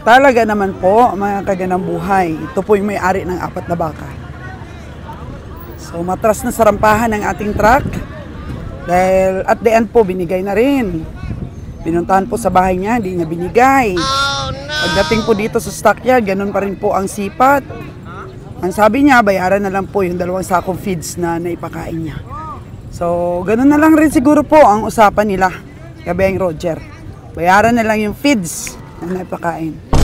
Talaga naman po, mga kaganang buhay. Ito po yung may-ari ng 4 na baka. So, matras na sarampahan ng ating truck. Dahil at the end po, binigay na rin. Pinuntahan po sa bahay niya, hindi niya binigay. Pagdating po dito sa stockyard, ganun pa rin po ang sipat. Ang sabi niya, bayaran na lang po yung 2 sakong feeds na naipakain niya. So, ganun na lang rin siguro po ang usapan nila, Kabeng Roger. Bayaran na lang yung feeds na naipakain.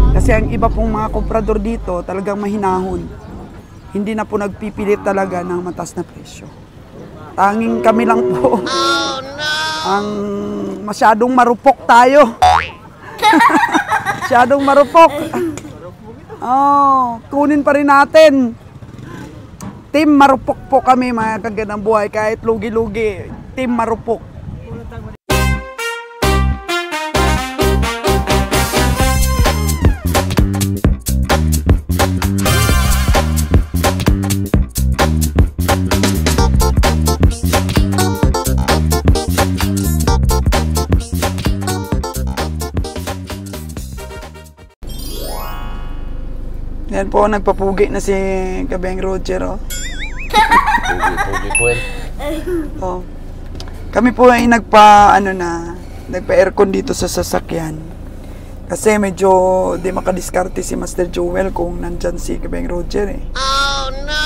Kasi ang iba pong mga komprador dito talagang mahinahon. Hindi na po nagpipilit talaga ng mataas na presyo. Tanging kami lang po. Ang masyadong marupok tayo. Masyadong marupok. Oh, kunin pa rin natin. Team marupok po kami mga kaganang buhay. Kahit lugi-lugi, team marupok. Yan po, nagpapugi na si Kabeng Roger, oh. Pugi po yan. Oh. Kami po ay nagpa-aircon dito sa sasakyan. Kasi medyo di makadiskarte si Master Joel kung nandyan si Kabeng Roger, eh. Oh, no!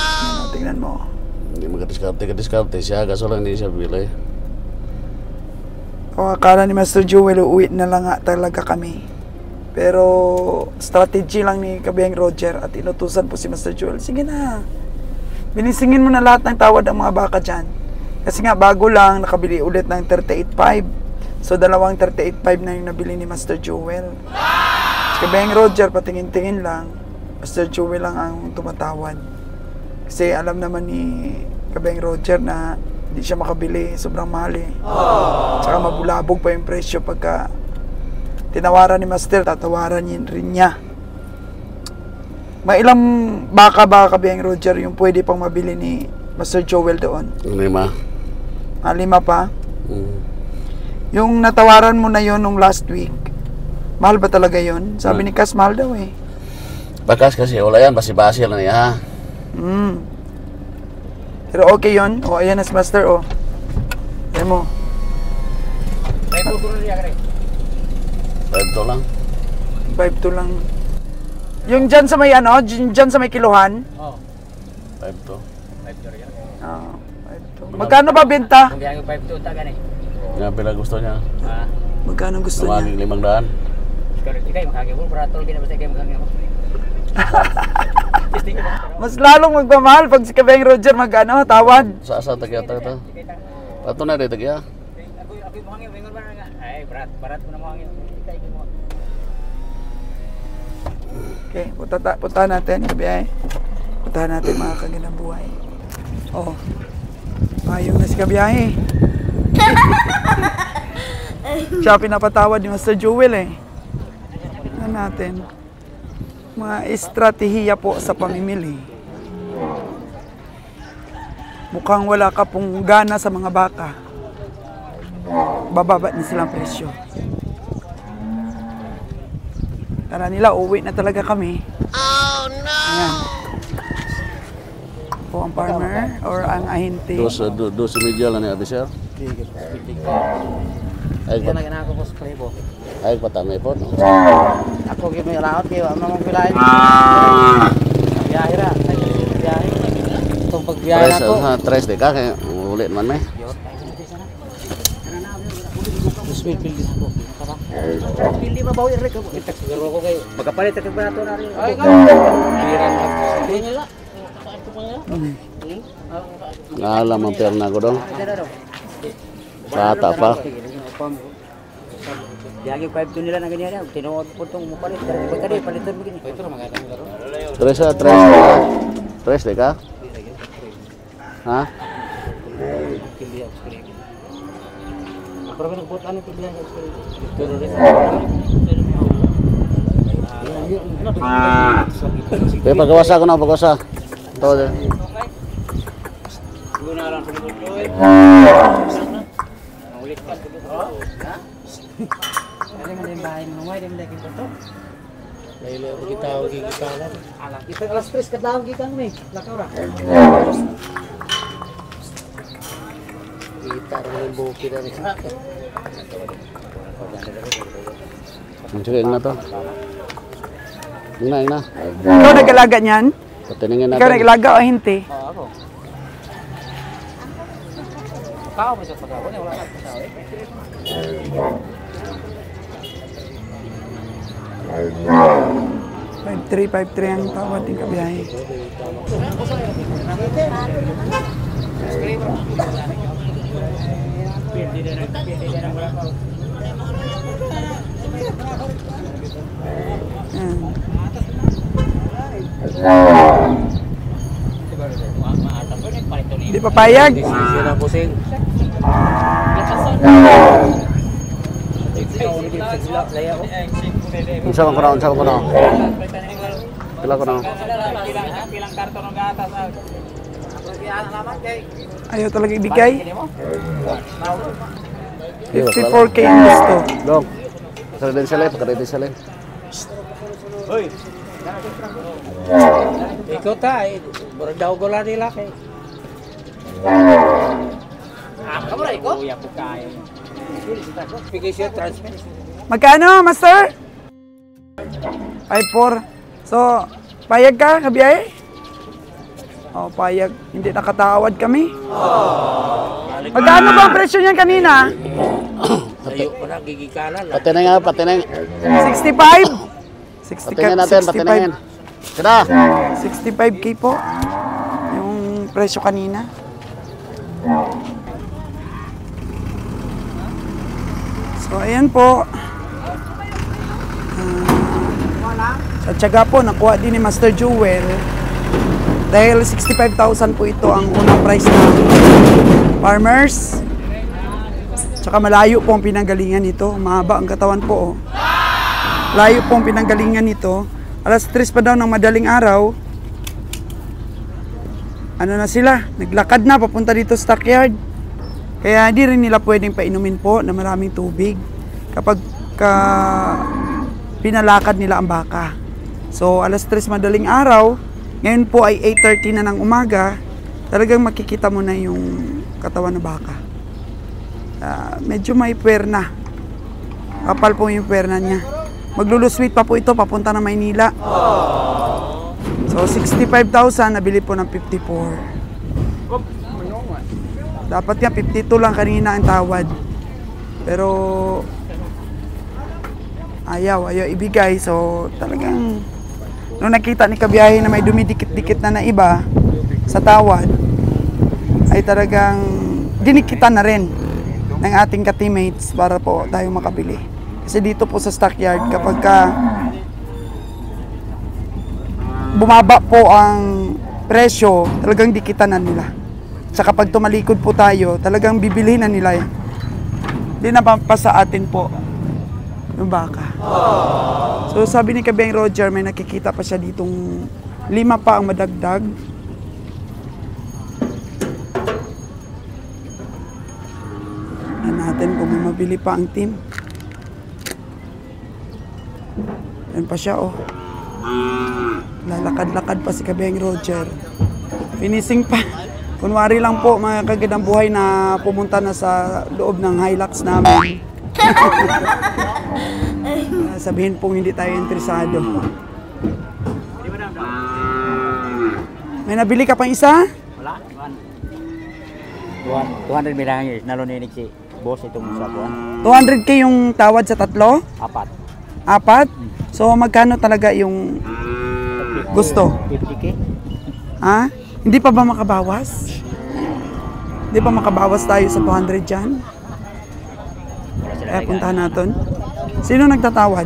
Tingnan mo. Hindi makadiskarte siya, kaso lang hindi siya bili. O, akala ni Master Joel, uuwi na lang nga talaga kami. Pero strategy lang ni Kabeng Roger at inutusan po si Master Joel. Sige na, binisingin mo na lahat ng tawad ang mga baka dyan. Kasi nga bago lang, nakabili ulit ng 38.5. So 2 38.5 na yung nabili ni Master Joel. Si Kabeng Roger, patingin-tingin lang. Master Joel lang ang tumatawad. Kasi alam naman ni Kabeng Roger na hindi siya makabili, sobrang mahal eh. Tsaka mabulabog pa yung presyo pagka tinawaran ni Master, tatawaran rin niya. May ilang baka Kabeng Roger yung pwede pang mabili ni Master Joel doon? 5. 5 pa? Yung natawaran mo na yon nung last week, mahal ba talaga yon? Sabi ni Kas, mahal daw eh. Bakas kasi, wala yan, basi-basi lang niya, ha? Pero okay yon. O, ayan na si Master, o. Ayan mo. 5 lang. 5 lang. Yung dyan sa may dyan sa may kiluhan? Oo. 5 Oo, 5 Magkano ba benta? Kung gaya 5 ta gani. Nga pila gusto niya. Magkano gusto niya? Tumaging 500. Sekarang ikay makagay mo para tol gina basta ikay makagay mo. Mas lalong magmamahal pag si Kabeng Roger tawad. Sa tagyata to. Pato na rin tagya. Ako mahangin wingon ba nga. Ay barat mo na mahangin. Ikay mo. Okay, punta natin, kabiyahe. Punta natin mga kaganang buhay. Oh. Ayun na si kabiyahe. Siya pinapatawad ni Master Joel eh. Ano natin? Mga estratehiya po sa pamimili. Mukhang wala ka pong gana sa mga baka. Bababa na silang presyo. Tara nila, uwi na talaga kami. Oh, no! Ayan. Po ang farmer or ang ahente. 12 media lang ni Abisar. Ay, Yan na ako po sa prebo. ay patami po. Ako gyud may laot kay wa man pilain. Biyahe ra. Biyahe. Itong pagbiyahe na ko. 3 de ka kay ulit man may. Pili ba bawi rek ko. Itak siguro ko kay pagkapalit ak barato na rin. Ay ka. Nila. Alam ang perna ko dong. Bata pa. Yagi 5 nila na ganyan. Tinuod po itong mupalit. Pagkali, palitan mo gini. Ito na magandang laro. 3 de ka? Ha? Pero nagbuot ano pilihan sa school. Kaya pagkawasa ko na pagkawasa. Ito din. Guna lang sa Joel. Ulit ka. Ha? Ano man din bahay? lain ngumay din lagi to. Laila kita gigikalan. Ala kita alas 3 kadlaw gikan ni. Lakaw ra. Kita rin bukid na rin. Sige na to. Ina. Ikaw nag-alaga niyan? Patiningin Ikaw natin. nag-alaga o hindi? Oo ako. Kao mo sa pagkaw ni wala ka pagkaw. 5,353 ang tawad ng kabiyahe. Hindi papayag. Sira pusing. Unsa man ko na. Pila ko na. Pilang karton ng gatas. Ayaw talaga ibigay. 54K ang gusto. Dong. Credential. Ikaw ta, burag daw ko lang nila kay. Kamu ra iko? Kuya ko kaya. Application transfer. Magkano, master? 5,400. So, payag ka, kabiyahe? Oh, payag. Hindi nakatawad kami. Magkano ba ang presyo niyan kanina? Sayo ko na gigikalan. Patineng. 65? 60 Patingin natin, patingin. Kada. 65K po. Yung presyo kanina. So, ayan po. Sa tiyaga po, nakuha din ni Master Jewel. Dahil 65,000 po ito ang unang price ng farmers. Tsaka malayo po ang pinanggalingan nito. Mahaba ang katawan po. Oh. Layo po ang pinanggalingan nito. Alas 3 pa daw ng madaling araw. Ano na sila? Naglakad na papunta dito sa stockyard. Kaya di rin nila pwedeng painumin po na maraming tubig kapag pinalakad nila ang baka. So alas 3 madaling araw, ngayon po ay 8:30 na ng umaga, talagang makikita mo na yung katawan ng baka. Medyo may puwerna. Kapal po yung puwerna niya. Magluluswit pa po ito papunta na Maynila. So 65,000 nabili po ng 54. Dapat nga 52 lang kanina ang tawad. Pero ayaw ibigay. So talagang nung nakita ni kabiyahe na may dumidikit-dikit na iba sa tawad, ay talagang dinikitan na rin ng ating ka-teammates para po tayo makabili. Kasi dito po sa stockyard, kapag bumaba po ang presyo, talagang dikitan na nila. Sa kapag tumalikod po tayo, talagang bibilhin na nila yan. Hindi na pa sa atin po yung baka. So sabi ni Kabeng Roger, may nakikita pa siya ditong 5 pa ang madagdag. Tignan natin kung may mabili pa ang team. Yan pa siya, oh. Lalakad-lakad pa si Kabeng Roger. Finishing pa. Kunwari lang po, mga kagandang buhay na pumunta na sa loob ng Hilux namin. Sabihin pong hindi tayo interesado. May nabili ka pang isa? Wala. 200 bilangin. Naluninig si boss itong sa buwan. 200K yung tawad sa tatlo? 4? So magkano talaga yung gusto? 50K. Ha? Hindi pa ba makabawas? Hindi pa makabawas tayo sa 200 dyan? Kaya puntahan natin. Sino nagtatawad?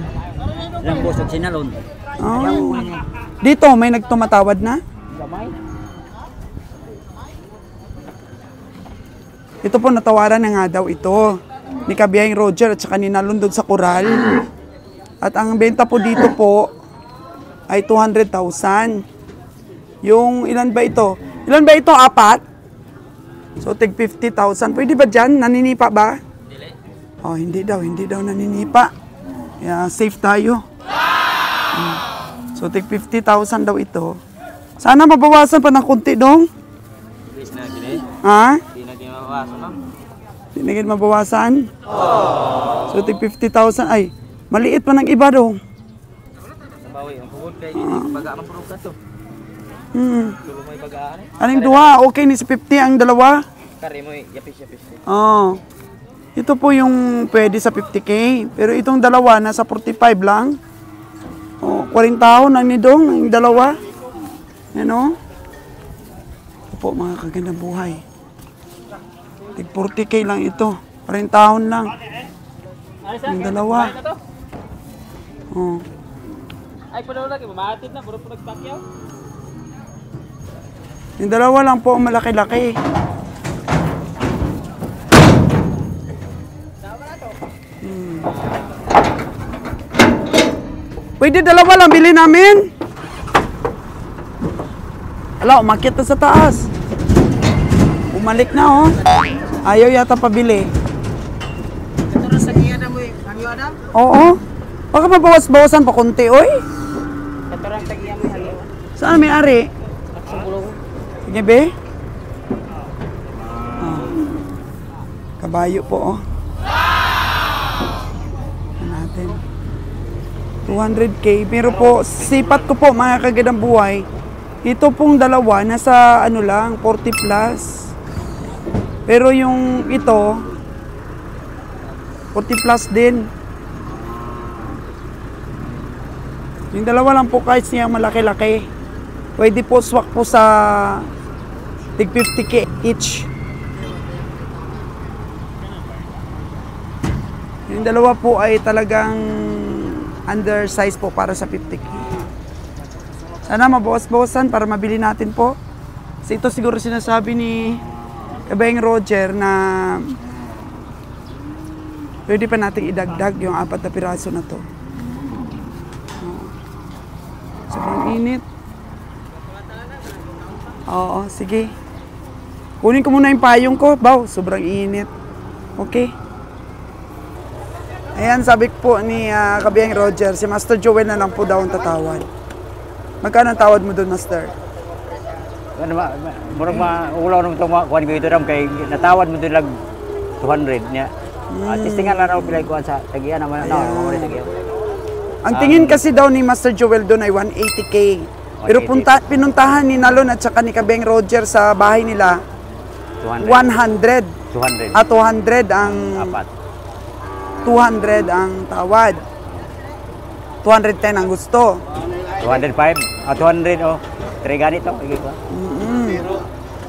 Ilang boss at sinalon. Oh. Dito, may nagtumatawad na? Gamay. Ito po, natawaran na nga daw ito. Ni Kabiyahing Roger at saka ni Nalundog sa Coral. At ang benta po dito po ay 200,000. Yung ilan ba ito? Ilan ba ito? 4? So, tig 50,000. Pwede ba dyan? Naninipa ba? Oh, hindi daw naninipa. Yeah, safe tayo. So, tig 50,000 daw ito. Sana mabawasan pa ng kunti, dong. Please na gini. Ha? Di na ginawasan ma'am. Tinigil mabawasan? So, tig 50,000. Ay, maliit pa ng iba, dong. Nabawi, ang pugod kay baga man puro ka to. Tulo may bagaan eh. Aning duha, okay ni si 50 ang dalawa? Kari mo yapis-yapis. Oh. Ito po yung pwede sa 50K. Pero itong dalawa, nasa 45 lang. Oh, 40 taon ang nidong, ang dalawa. Yan o. Ito po mga kagandang buhay. Tig 40K lang ito. 40 taon lang. Ang dalawa. Oh. Ay, pala lagi, mamatid na, puro nagpakyaw. Yung dalawa lang po ang malaki-laki. Pwede dalawa lang, bili namin. Ala, umakit na sa taas. Umalik na, oh. Ayaw yata pabili. Ito na sa giya na mo eh. Ang Adam? Oo. Baka mabawas-bawasan pa konti, oy. Ito lang sa giya mo eh. Saan may ari? Sa gulong. Sige, be. Oh. Kabayo po, oh. Ano natin? 200K. Pero po, sipat ko po, mga kagandang buhay. Ito pong dalawa, nasa ano lang, 40 plus. Pero yung ito, 40 plus din. Yung dalawa lang po kahit siya malaki-laki. Pwede po swak po sa tig 50K each. Yung dalawa po ay talagang undersize po para sa 50K. Sana mabawas-bawasan para mabili natin po. Kasi ito siguro sinasabi ni Kabayang Roger na pwede pa nating idagdag yung 4 na piraso na to. Sobrang init. Oo, sige. Kunin ko muna yung payong ko. Baw, sobrang init. Okay. Ayan, sabi po ni Kabayang Roger, si Master Joel na lang po daw ang tatawad. Magkano ang tawad mo doon, Master? Ano ba, murag maulaw naman itong kuhan ko ito ram kay natawad mo doon lang 200 niya. At tistingan lang ako pilay kuhan sa tagiyan naman. Mamuli tagiyan. Ang tingin kasi daw ni Master Joel doon ay 180K. Pero pinuntahan ni Nalon at saka ni Kabayang Roger sa bahay nila, 100. 200. 200 ang... Apat. 200 ang tawad. 210 ang gusto. 205. 200 oh. Try ganito. Igi ko.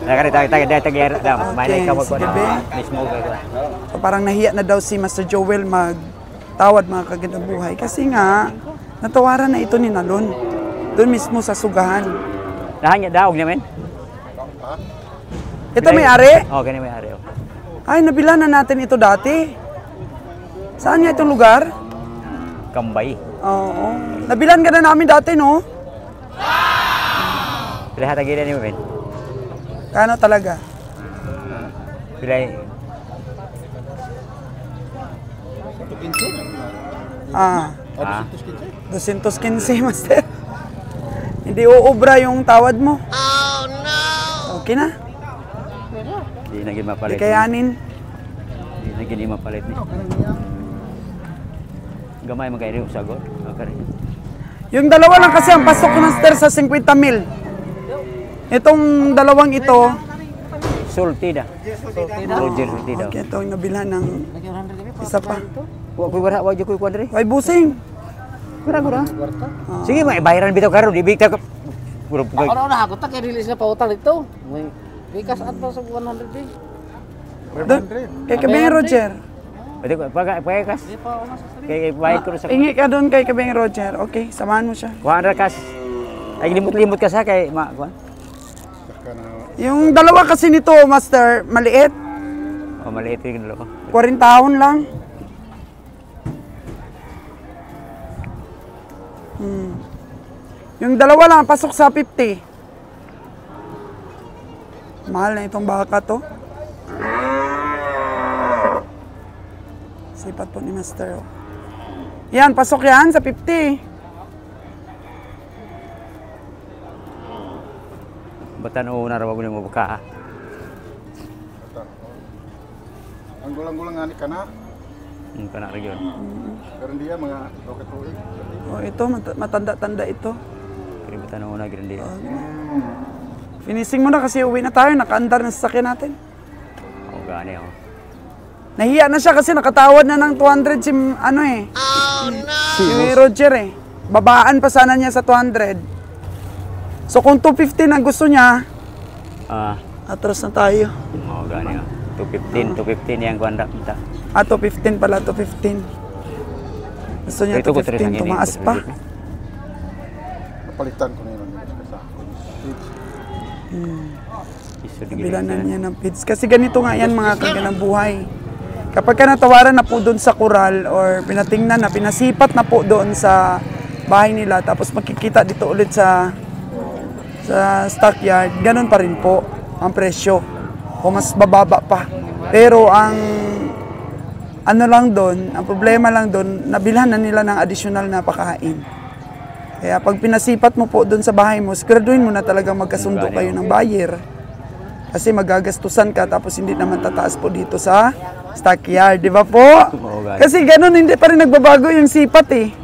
Nakari tayo may ka sige, be. mismo ko. So, parang nahiya na daw si Master Joel magtawad mga kagandang buhay. Kasi nga, natawaran na ito ni Nalon. Doon mismo sa sugahan. Nahanya daog niya men. Ito may ari? Oh, kani may ari. Ay, nabila na natin ito dati. Saan nga itong lugar? Kambay. Oo. Nabilan ka na namin dati, no? Pilay hatagilan niyo men. Kano talaga? Pilay 215, Master. Hindi uubra yung tawad mo. Oh no! Okay na. di na gid mapalit. Di kayanin. Di na gid mapalit ni. Gamay man kay ri usagot. Okay. Yung dalawa lang kasi ang pasok ni Master sa 50 mil. Itong dalawang ito, Sultida. Roger Sultida. okay, ito yung nabilhan ng isa pa. Wa ko wala wa jud ko kwadre. Ay, busing. Gura. Sige, may bayaran bitaw karon, di bitaw. Puro pugay. Ano na ako ta kay release na pautang dito. May cash at pa sa 100 eh. Doon, kay Kabayang Roger. Pwede ko pagkas. Kay bayad ko sa Ingi ka doon kay Kabayang Roger. Okay, samahan mo siya. kuha ra kas. Ay limot-limot ka sa kay ma kuha. Yung dalawa kasi nito, Master, maliit. O maliit yung dalawa. 40 taon lang. Yung dalawa lang, pasok sa 50. Mahal na itong baka to. Sipat po ni Master. Oh. Yan, pasok yan sa 50. Batan una raw mo mo baka. Ang gulang-gulang nga ni kana, Kana region. pero dia mga tuwi. Oh, ito, matanda-tanda ito. Kaya batan una grande. Finishing mo na kasi uwi na tayo, nakaandar na sa sasakyan natin. Oh, gani ako. Nahiya na siya kasi nakatawad na ng 200 si ano eh. Si Roger eh. Babaan pa sana niya sa 200. So kung 250 ang gusto niya, atras na tayo. Oh, gani ako. 215 yang kuanda kita. 215 pala, 215. Gusto niya Ito ko 215, tumaas pa. Napalitan ko na yun. Kabilanan niya ng feeds. Kasi ganito nga yan mga kaganang buhay. Kapag ka natawaran na po doon sa kural or pinatingnan na, pinasipat na po doon sa bahay nila, tapos makikita dito ulit sa stockyard, ganun pa rin po ang presyo. O mas bababa pa. Pero ang ano lang doon, ang problema lang doon, nabilhan na nila ng additional na pakain. Kaya pag pinasipat mo po doon sa bahay mo, siguraduhin mo na talaga magkasundo kayo ng buyer. Kasi magagastusan ka tapos hindi naman tataas po dito sa stockyard, di ba po? Kasi ganun, hindi pa rin nagbabago yung sipat eh.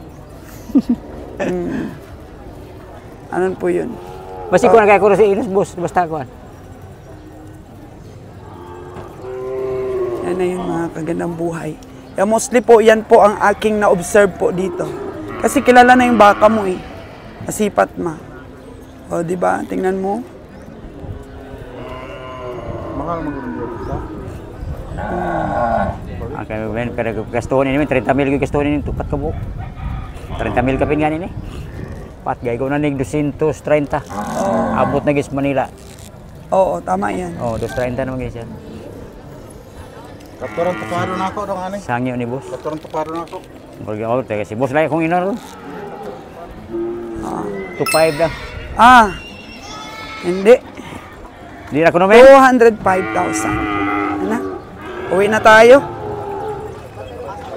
Anon po yun? Basi ko na kaya ko sa Inos boss, basta ko. Yan na yun mga kagandang buhay. Kaya mostly po, yan po ang aking na-observe po dito. Kasi kilala na yung baka mo eh. Masipat ma. O, di ba? Tingnan mo. Mahal mag-urong dito. Kaya men kada gastuhan ini 30 mil gastuhan ini tupat ka buok. 30 mil kapin gani ni. Pat gay ko na nig 230. Abot na gis Manila. Oo, tama yan. Oh, 230 naman guys yan. Katuran tuparo na ako dong ani. Sangyo ni boss. Katuran tuparo na ako. Bagay ako taga si boss lay kung ino ron. 25 dah. Hindi. Di na ko no men. 205,000. Ano? Uwi na tayo.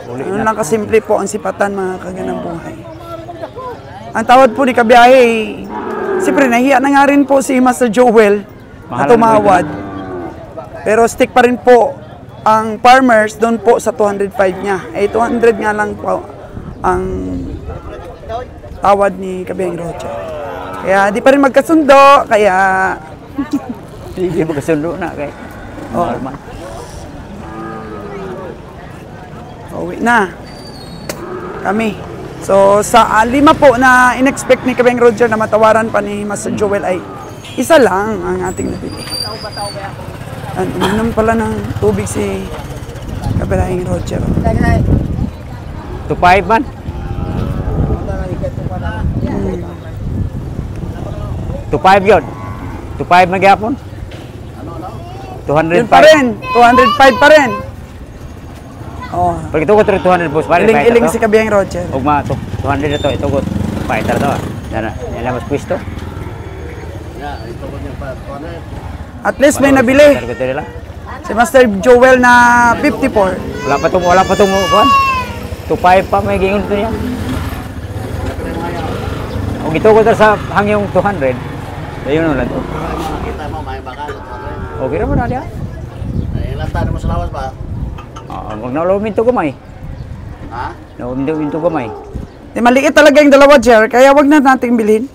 Ano lang kasimple po ang sipatan mga kaganang buhay. Ang tawad po ni Kabiyahe, siyempre nahiya na nga rin po si Master Joel na tumawad. Pero stick pa rin po ang farmers doon po sa 205 niya. 200 nga lang po ang tawad ni Kabiyang Rocha. Kaya di pa rin magkasundo, kaya Hindi magkasundo na kay. Uwi na kami. So sa 5 po na in-expect ni Kabiyang Roger na matawaran pa ni Master Joel ay isa lang ang ating nabili. Uminom pala ng tubig si Kabiyang Roger. 25 man. 25 yun. 25 na gyapon. 205 Yun pa rin, 205 pa rin. Oh, pag ito ko 200 boss pare. iling si Kabiyang Roger. Ugma to 200 ito ito ko. Fighter to. Yan mas pwesto. At least may nabili. Si Master Joel na 54. Wala pa tong kuan. 25 pa may gingon to niya. Og ito ko sa hangyong 200. Ayun lang to. Kita mo, may bakal. Okay naman na dia. Ilan tayo mo sa lawas ba? Wag na lumin to gamay. Ha? Lumin to gamay. Di maliit talaga yung dalawa, Jer, kaya wag na nating bilhin.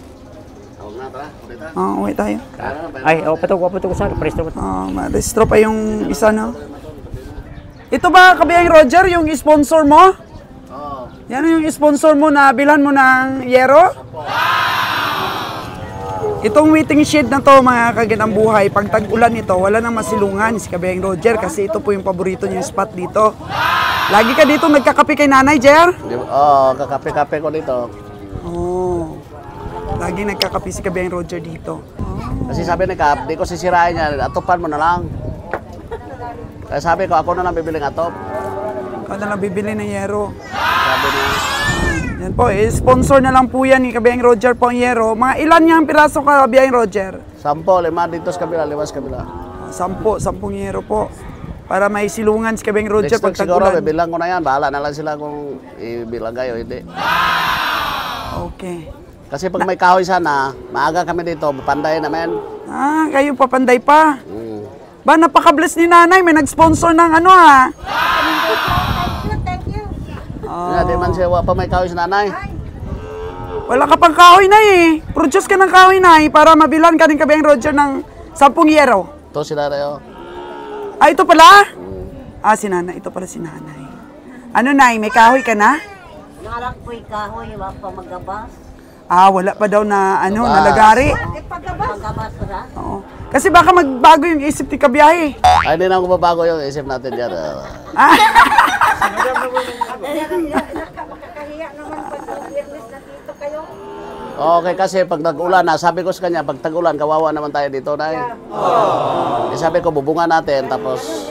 Tawag na, tara. Ulit ha? Uwi tayo. Ay, pa to sa presto. Ma-destro pa yung isa, no? Ito ba, Kabiyang Roger, yung sponsor mo? Oo. Yan yung sponsor mo na bilhan mo ng yero? Itong waiting shed na to mga kaganang buhay, pag tag-ulan ito, wala nang masilungan si Kabiyang Roger kasi ito po yung paborito niyang spot dito. Lagi ka dito nagkakape kay Nanay, Jer? Oo, kakape-kape ko dito. Oo. Lagi nagkakape si Kabiyang Roger dito. Kasi sabi ni Kap, di ko sisirain niya, atopan mo na lang. Kaya sabi ko, ako na lang bibiling atop. Ikaw na lang bibili ng yero. Sabi niya, Yan po, sponsor na lang po yan ni Kabiyang Roger po ang yero. Mga ilan niya ang piraso Kabiyang Roger? 10, 5 dito sa kabila, 5 sa kabila. 10 yero po. Para may silungan si Kabeng Roger Next week pag siguro, tag-ulan. bibilang ko na yan. Bahala na lang sila kung ibilagay o hindi. Okay. Kasi pag may kahoy sana, maaga kami dito, mapanday naman. Ah, kayo papanday pa. Mm. Ba, napaka-bless ni nanay. May nag-sponsor ng ano ha. Di man siya, pa may kahoy sa nanay. Wala ka pang kahoy na eh. Produce ka ng kahoy na para mabilan ka ng Kabeng Roger ng 10 yero. Ito sila tayo. Ah, ito pala? Ah, si nanay. Ito pala si nanay. Ano, nay? May kahoy ka na? Narak ko'y kahoy, wala pa magabas. Ah, wala pa daw na, ano, nalagari. Magabas ra. Oo. Kasi baka magbago yung isip ni Kabiyahe. Ay, hindi na ako babago yung isip natin dyan. Ah, Makakahiya naman pag mag-witness na dito kayo. Okay, kasi pag nag-ulan na, sabi ko sa kanya, pag tag-ulan, kawawa naman tayo dito, Nay. Sabi ko, bubunga natin, tapos...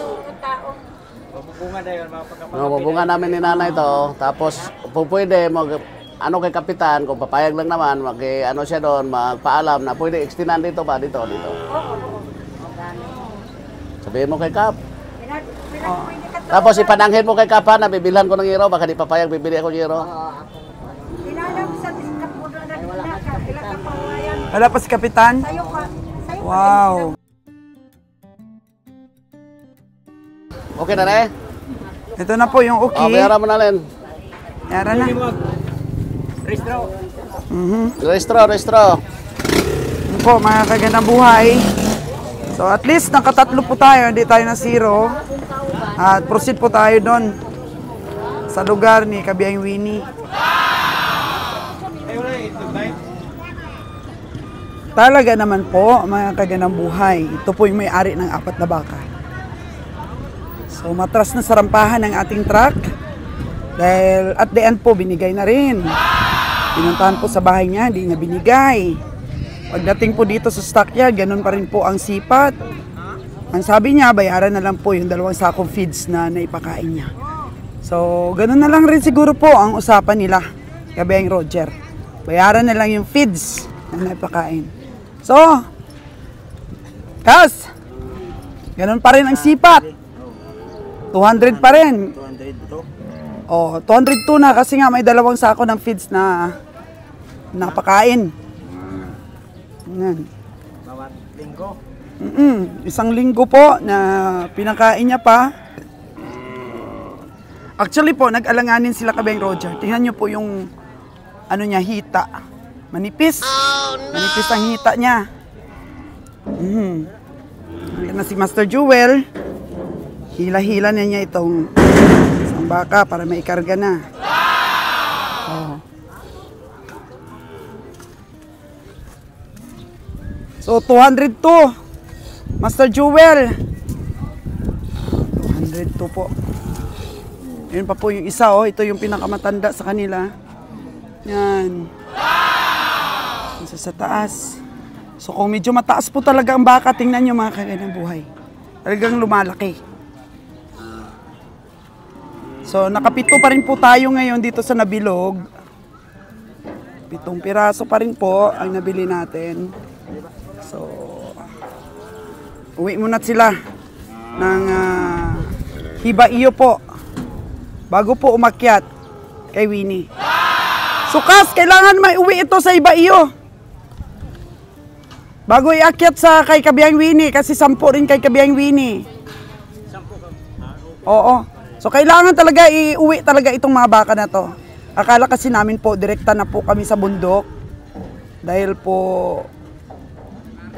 Bubunga namin ni nanay to, tapos pwede ano kay kapitan, kung papayag lang naman, ano siya doon, magpaalam na pwede extendan dito ba, dito. Sabihin mo kay Kap. Tapos ipananghin mo kay Kap ha, na bibilhan ko ng hero, baka di papayag, bibili ako ng hero. Inalam sa diskat mo na ilang kapawayan. wala pa si Kapitan? Sayo ka. Wow. Okay na rin? Ito na po yung okay. Bayaran mo na rin. Yara na. Restro. Yun po, mga kagandang buhay. So at least nakatatlo po tayo, hindi tayo na zero. At proceed po tayo doon sa lugar ni Kabiyang Winnie. Talaga naman po, mga kagandang buhay. Ito po yung may-ari ng 4 na baka. So matras na sa rampahan ng ating truck. Dahil at the end po, binigay na rin. Pinuntahan po sa bahay niya, hindi niya binigay. Pagdating po dito sa stockyard, ganun pa rin po ang sipat. Ang sabi niya, bayaran na lang po yung 2 sakong feeds na naipakain niya. So, ganun na lang rin siguro po ang usapan nila, Kabeng Roger. Bayaran na lang yung feeds na naipakain. So, Kas, ganun pa rin ang sipat. 200 pa rin. 202? Oh, 202 na kasi nga may 2 sako ng feeds na napakain. Yan. Bawat linggo. Isang linggo po na pinakain niya pa. Actually po, nag-alanganin sila Kabeng Roger. Tingnan niyo po yung ano niya, hita. Manipis. Manipis ang hita niya. Ayan na si Master Jewel. Hila-hila na niya itong isang baka para maikarga na. Oh. So, 202. Master Jewel. 202 po. Yun pa po yung isa, oh. Ito yung pinakamatanda sa kanila. Yan. Isa sa taas. So, kung medyo mataas po talaga ang baka, tingnan nyo mga kagandang buhay. Talagang lumalaki. So, nakapito pa rin po tayo ngayon dito sa Nabilog. 7 piraso pa rin po ang nabili natin. So, uwi muna sila ng Hibaiyo po. Bago po umakyat kay Winnie. So, Kas, kailangan maiuwi ito sa Hibaiyo. Bago iakyat sa kay Kabiyang Winnie, kasi 10 rin kay Kabiyang Winnie. 10 Oo. So, kailangan talaga iuwi talaga itong mga baka na to. Akala kasi namin po, direkta na po kami sa bundok. Dahil po,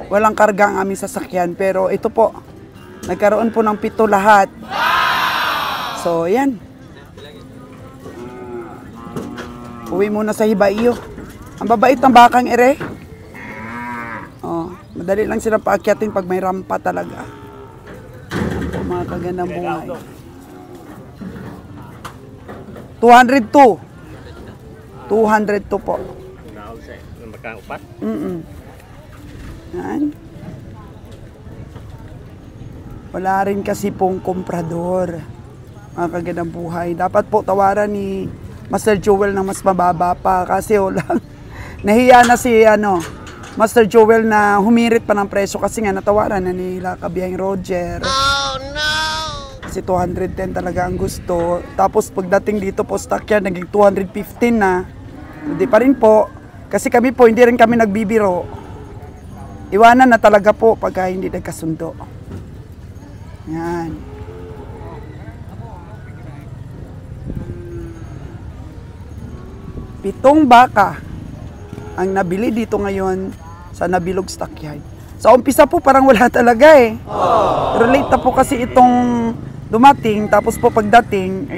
walang karga ang aming sasakyan. Pero ito po, nagkaroon po ng 7 lahat. So, yan. Uwi muna sa Hibaiyo. Ang babait ng bakang ere. Oh, madali lang silang paakyatin pag may rampa talaga. Mga kagandang buhay. 202. 202 po. Yan. Wala rin kasi pong komprador. Mga kagandang buhay. Dapat po tawaran ni Master Jewel ng mas mababa pa kasi wala. Nahiya na si Master Jewel na humirit pa ng presyo kasi nga natawaran na nila Kabiyang Roger. Oh no! Kasi 210 talaga ang gusto. Tapos pagdating dito po stockyard, naging 215 na. Hindi pa rin po. Kasi kami po, hindi rin kami nagbibiro. Iwanan na talaga po pagka hindi nagkasundo. Yan. Pitong baka ang nabili dito ngayon sa Nabilog Stockyard. Sa umpisa po parang wala talaga eh. Pero late na po kasi itong dumating, tapos po pagdating,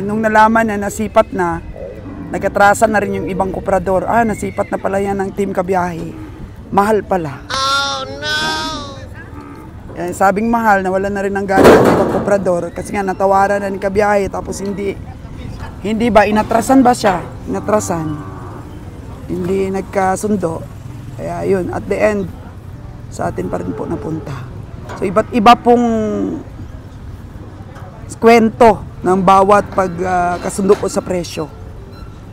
nung nalaman na nasipat na, nag-atrasan na rin yung ibang kuprador. Nasipat na pala yan ng Team Kabiyahe. Mahal pala. Oh no! Sabing mahal, nawala na rin ng gana ng ibang kuprador kasi nga natawaran na ni Kabiyahe, tapos hindi ba, inatrasan ba siya? Inatrasan. Hindi nagkasundo. Kaya yun, at the end, sa atin pa rin po napunta. So, iba't iba pong kwento ng bawat pagkasundo po sa presyo.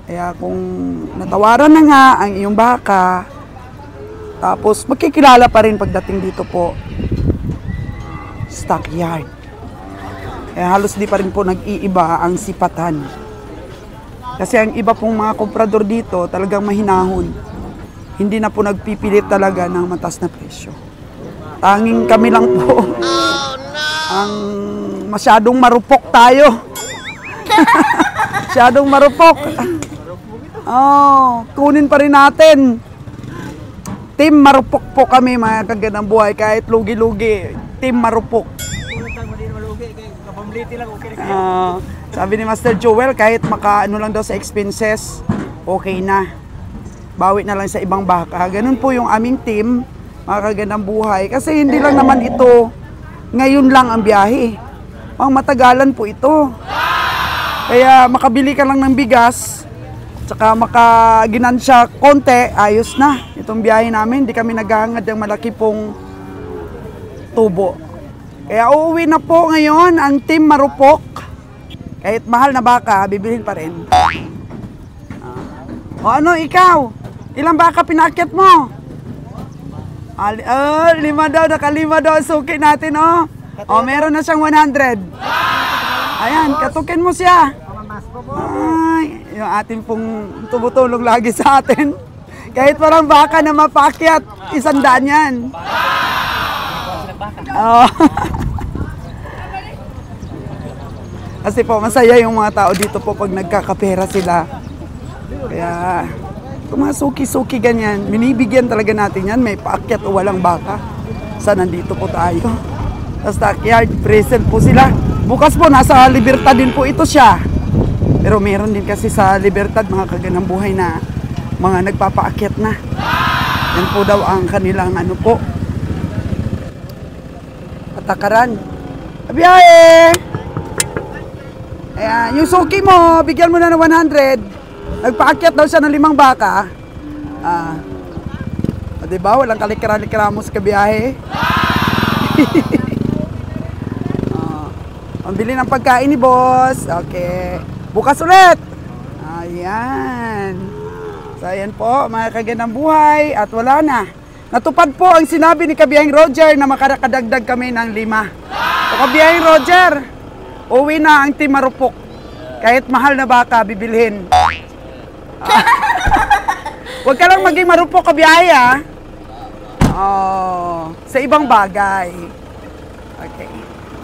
Kaya kung natawaran na nga ang iyong baka, tapos magkikilala pa rin pagdating dito po, stockyard. Kaya halos di pa rin po nag-iiba ang sipatan. Kasi ang iba pong mga komprador dito talagang mahinahon. Hindi na po nagpipilit talaga ng mataas na presyo. Tanging kami lang po ang masyadong marupok tayo. Masyadong marupok. Kunin pa rin natin. Team marupok po kami mga kaganang buhay kahit lugi-lugi. Team marupok. Sabi ni Master Joel, kahit makaano lang daw sa expenses, okay na. Bawi na lang sa ibang baka. Ganun po yung aming team, mga kagandang buhay. Kasi hindi lang naman ito, ngayon lang ang biyahe. Pang matagalan po ito. Kaya makabili ka lang ng bigas, tsaka makaginansya konti, ayos na. Itong biyahe namin, hindi kami naghahangad ng malaki pong tubo. Kaya uuwi na po ngayon ang Team Marupok. Kahit mahal na baka, bibilhin pa rin. Ano, ikaw? Ilang baka pinakyat mo? 5 daw, nakalima daw. Suki natin, oh. Meron na siyang 100. Ayan, katukin mo siya. Ay, yung ating pong tumutulong lagi sa atin. Kahit parang baka na mapakyat, 100 yan. Kasi po, masaya yung mga tao dito po pag nagkakapera sila. Kaya, kung mga suki-suki ganyan, binibigyan talaga natin yan. May paakyat o walang baka. Sa nandito po tayo. Sa stockyard, present po sila. Bukas po, nasa Libertad din po ito siya. Pero meron din kasi sa Libertad, mga kaganang buhay na mga nagpapaakyat na. Yan po daw ang kanilang ano po. Patakaran. Abiyahe! Ayan, yung suki mo, bigyan mo na ng 100. Nagpaakyat daw siya ng 5 baka. Diba? Walang kalikira-likira mo sa kabiyahe. Pambili ng pagkain ni boss. Okay. Bukas ulit. Ayan. So, ayan po, mga kaganang buhay. At wala na. Natupad po ang sinabi ni Kabiyahing Roger na makakadagdag kami ng 5. So, Kabiyahing Roger, uwi na ang Team Marupok. Kahit mahal na baka, bibilhin. Huwag ka lang maging marupok, Kabiyahe, ha? Sa ibang bagay. Okay.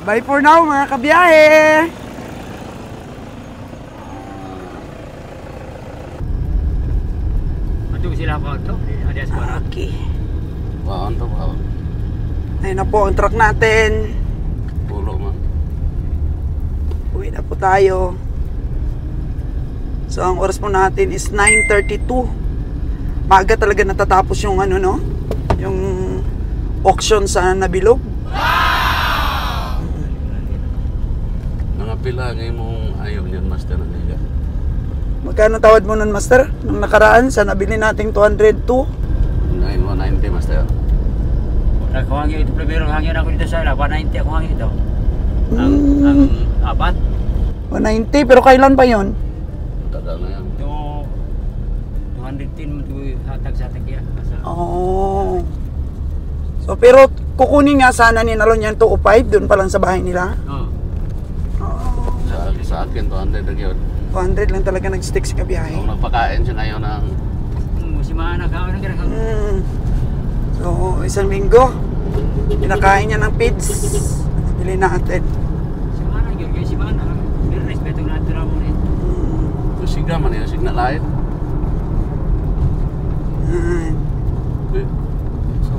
Bye for now, mga Kabiyahe. Ito sila ko ito. Okay. Wow, ito ba? Ayun na po ang truck natin. Pulo man. Uwi na po tayo. So, ang oras po natin is 9:32. Maaga talaga natatapos yung ano, no? Yung auction sa Nabilog. Nangapila ngayon mong ayaw niyan, Master Aniga. Magkano tawad mo nun, Master? Nung nakaraan, sa nabili nating 202? 190, Master. Kuhangin ito, primero hangin ako dito sa ila. 190 ako hangin ito. Ang apat? 190, pero kailan pa yon? Tagal na yan. Ito, 210 mo ito hatag sa tagya. Oh. So, pero kukunin nga sana ni Nalon yan 205 doon pa lang sa bahay nila. sa akin, 200 na yun. 200 lang talaga nag-stick si kabiyahe. Kung nagpakain siya ngayon ng... Si Mana ka na ganang. So, isang linggo, pinakain niya ng pids. Bili natin. Si Mana, si Mana. Pero respeto na natin mo eh. Siga man yun, signa lahat.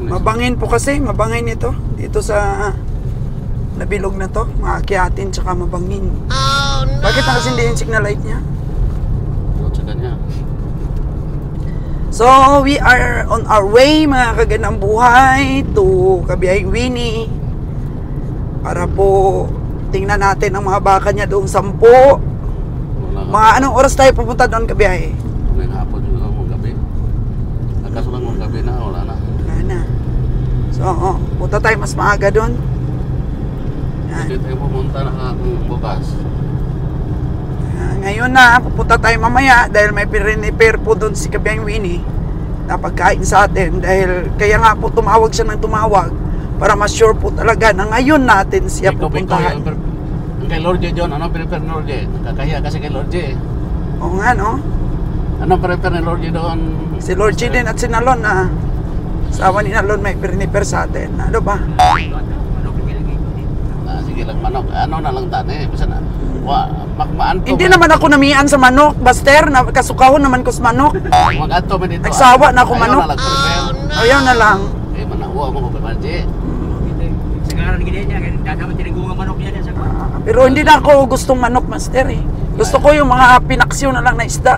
Mabangin po kasi, mabangin ito. Dito sa nabilog na to, maakyatin tsaka mabangin. Oh, no! Bakit nakasindi yung signal light niya? Sa kanya. So, we are on our way, mga kagandang buhay, to Kabiyahing Winnie. Para po tingnan natin ang mga baka niya doong 10. Mga anong oras tayo pupunta doon, Kabiyahe? Ngayong hapon yun lang mong gabi. Nagkaso lang mong gabi na, wala na. Wala na. So, punta tayo mas maaga doon. Hindi tayo pumunta na bukas. Ngayon na, pupunta tayo mamaya dahil may pinrepair po doon si Kabiyahing Winnie na pagkain sa atin. Dahil kaya nga po tumawag siya ng tumawag para ma-sure po talaga na ngayon natin siya pupuntahan. Kay Lord J. John, anong prepare ni Lord J? Nakakahiya kasi kay Lord J. Oo nga, no? Anong prepare ni Lord J doon? Si Lord J din at si Nalon na asawa ni Nalon may pinrepair sa atin. Ano ba? Sige lang, manok. Ano na lang tani? Basta na. Makmaan ko. Hindi naman ako namian sa manok, Baster. Kasukahon naman ko sa manok. Mag-ato man dito. Nagsawa na ako manok. Ayaw na lang prepare. Ayaw na lang. Eh, manawa mo ko kay Lord J. Sekarang gini niya, dadama tinigungan manok niya sa kuwan. Pero hindi na ako gustong manok, Master eh. Gusto ko yung mga pinaksiw na lang na isda.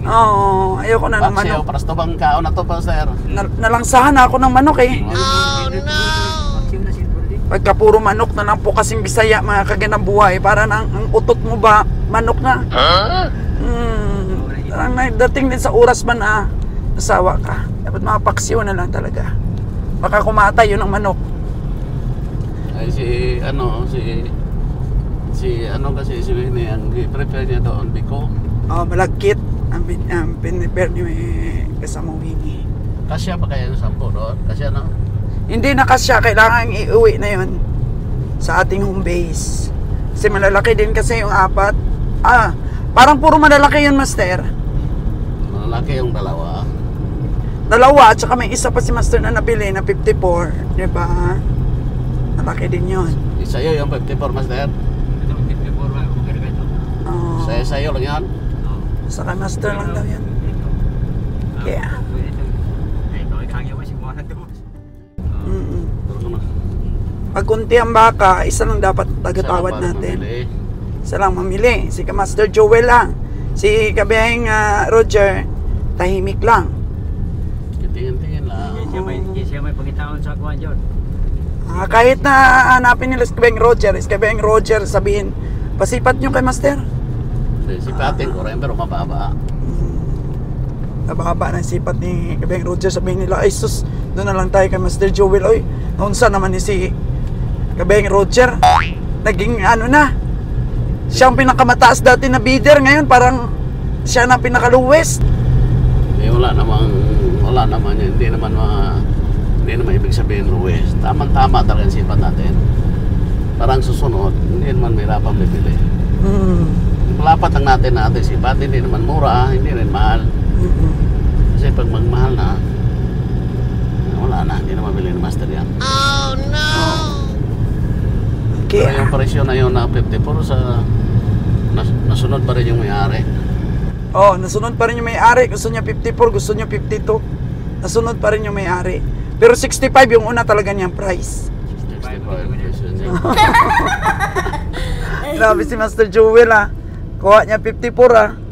Oo, ayoko na ng manok. Paksiw, paras to bang kaon na to, Pastor? Nalangsahan na ako ng manok eh. Pagka puro manok na lang po kasing Bisaya, mga kagandang buhay, para nang ang utot mo ba, manok na. Parang dating din sa oras ba na nasawa ka. Dapat mapaksiw na lang talaga. Baka kumatay yun ang manok. Ay si kasi si Winnie ang prepare niya doon biko. Malagkit ang pinipare niyo kasama Winnie. Kasya pa kaya sa 10 doon? Kasya na? Hindi na kasya, kailangan iuwi na yun sa ating home base. Kasi malalaki din kasi yung 4. Parang puro malalaki yun, Master. Malalaki yung dalawa. Dalawa, at saka may isa pa si Master na nabili na 54. Di ba? Malaki din yun. Sa'yo yung 54, Master? Sa'yo lang yan? Sa kay Master lang daw yan. Kaya. Pag kunti ang baka, isa lang dapat tagatawad natin. Isa lang mamili. Si Master Joel lang. Si Kabiyahing Roger, tahimik lang. Tingin-tingin lang. Siya may pagkitaon sa kuwan, John. Kahit na hanapin nila si Kabiyahing Roger, sabihin, pasipat nyo kay Master. Sipatin ko rin, pero mababa. Nababa ng sipat ni Kabiyahing Roger, sabihin nila, ay sus, doon na lang tayo kay Master Joel. Oy, naunsa naman ni si Kabiyahing Roger, naging ano na, siya ang pinakamataas dati na bidder, ngayon parang siya na pinakaluwes. Wala naman yun. Hindi naman ibig sabihin luwes. Tama-tama talaga yung sipat natin. Parang susunod, hindi naman may rapang bibili. Palapat lang natin sipat, hindi naman mura, hindi rin mahal. Kasi pag magmahal na, wala na, hindi na mabili ng Master yan. Oh no! Okay. Pero yung presyo na yun na 54 sa nasunod pa rin yung may-ari. Nasunod pa rin yung may-ari. Gusto niya 54, gusto niya 52. Nasunod pa rin yung may-ari. Pero 65 yung una talaga niyang price. 65. Grabe si Master Joel Kuha niya 54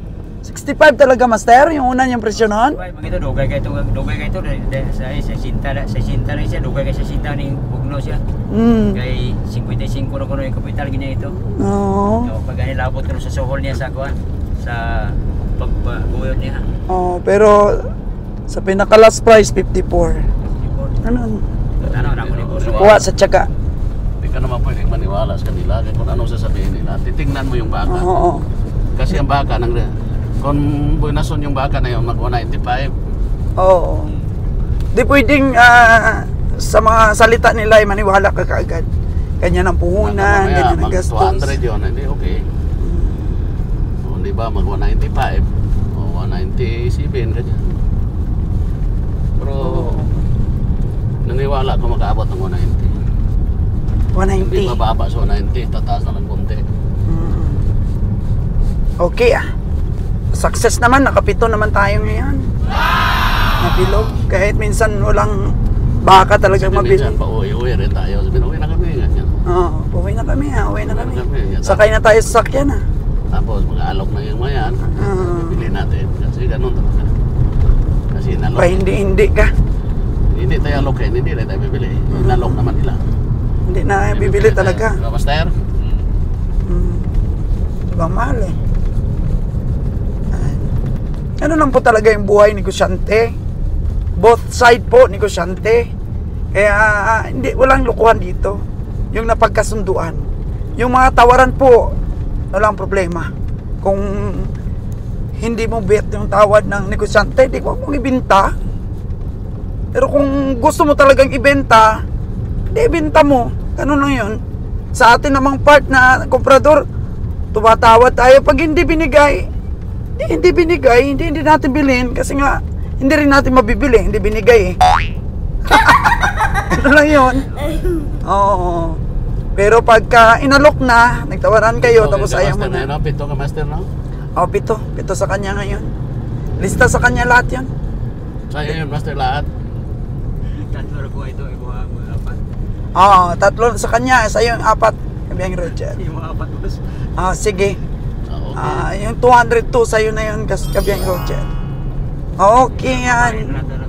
65 talaga, Master, yung una niyang presyo noon. Begitu dugay kay ito sa sinta na siya, dugay kay sa sinta ni Bugno siya. Kay 55 kuno yung kapital niya ito. Oo. Pag labot ko sa sohol niya sa kuan, sa pagbuyod niya. Pero sa pinaka last price 54. Ano na ko ni boss. Kuha sa tiyaga. Hindi ka naman pwedeng maniwala sa kanila kung anong sasabihin nila. Titingnan mo yung baka. Oo. Kasi ang baka kung buwinason yung baka na yun, mag-195. Oo. Di pwedeng sa mga salita nila ay maniwala ka kaagad. ganyan ang puhunan, Mamaya, ganyan ang mag gastos. 200 yun, hindi okay. O, di ba, mag 195 o 197, ganyan. Pero, naniwala ko mag-aabot ng 190. Hindi 190. mababa, so 90, tataas na lang konti. Okay Success naman, nakapito naman tayo ngayon. Nabilog. Kahit minsan walang baka talagang Sabi mabili. minsan, pa-uwi-uwi rin tayo. Sabi, uwi na kami, ganyan. Oo, uwi na kami uwi na kami. Ganyan. Sakay na tayo sa sakyan Tapos, mag-aalok na yung mayan. Ah. Bili natin. Kasi ganun talaga. Kasi inalok. Pa hindi ka. Hindi tayo alokin, hindi rin tayo bibili. Inalok naman nila. Hindi na bibili talaga. Diba, Master? Diba mahal Ano lang po talaga yung buhay negosyante. Both side po negosyante. Kaya hindi walang lukuhan dito. Yung napagkasunduan. Yung mga tawaran po, walang problema. Kung hindi mo bet yung tawad ng negosyante, di ko mong ibenta. Pero kung gusto mo talagang ibenta, di ibenta mo. Ganun lang yun. Sa atin namang part na komprador, tumatawad tayo. Pag hindi binigay, hindi natin bilhin kasi nga hindi rin natin mabibili, hindi binigay Ano lang yun. Oo. Pero pagka inalok na, nagtawaran kayo, tapos ayaw mo na. Pito ka, Master, no? Oh, pito sa kanya ngayon. Lista sa kanya lahat yan. Sa'yo yun, Master, lahat. Tatlo ko ito, ibuha mo apat. Oo, tatlo sa kanya, sa'yo yung 4. Kabiyang Roger. Yung mga apat boss. Sige. Okay. Yung 202 sa'yo na yun, kabiyang Roger. Okay yan. Lahat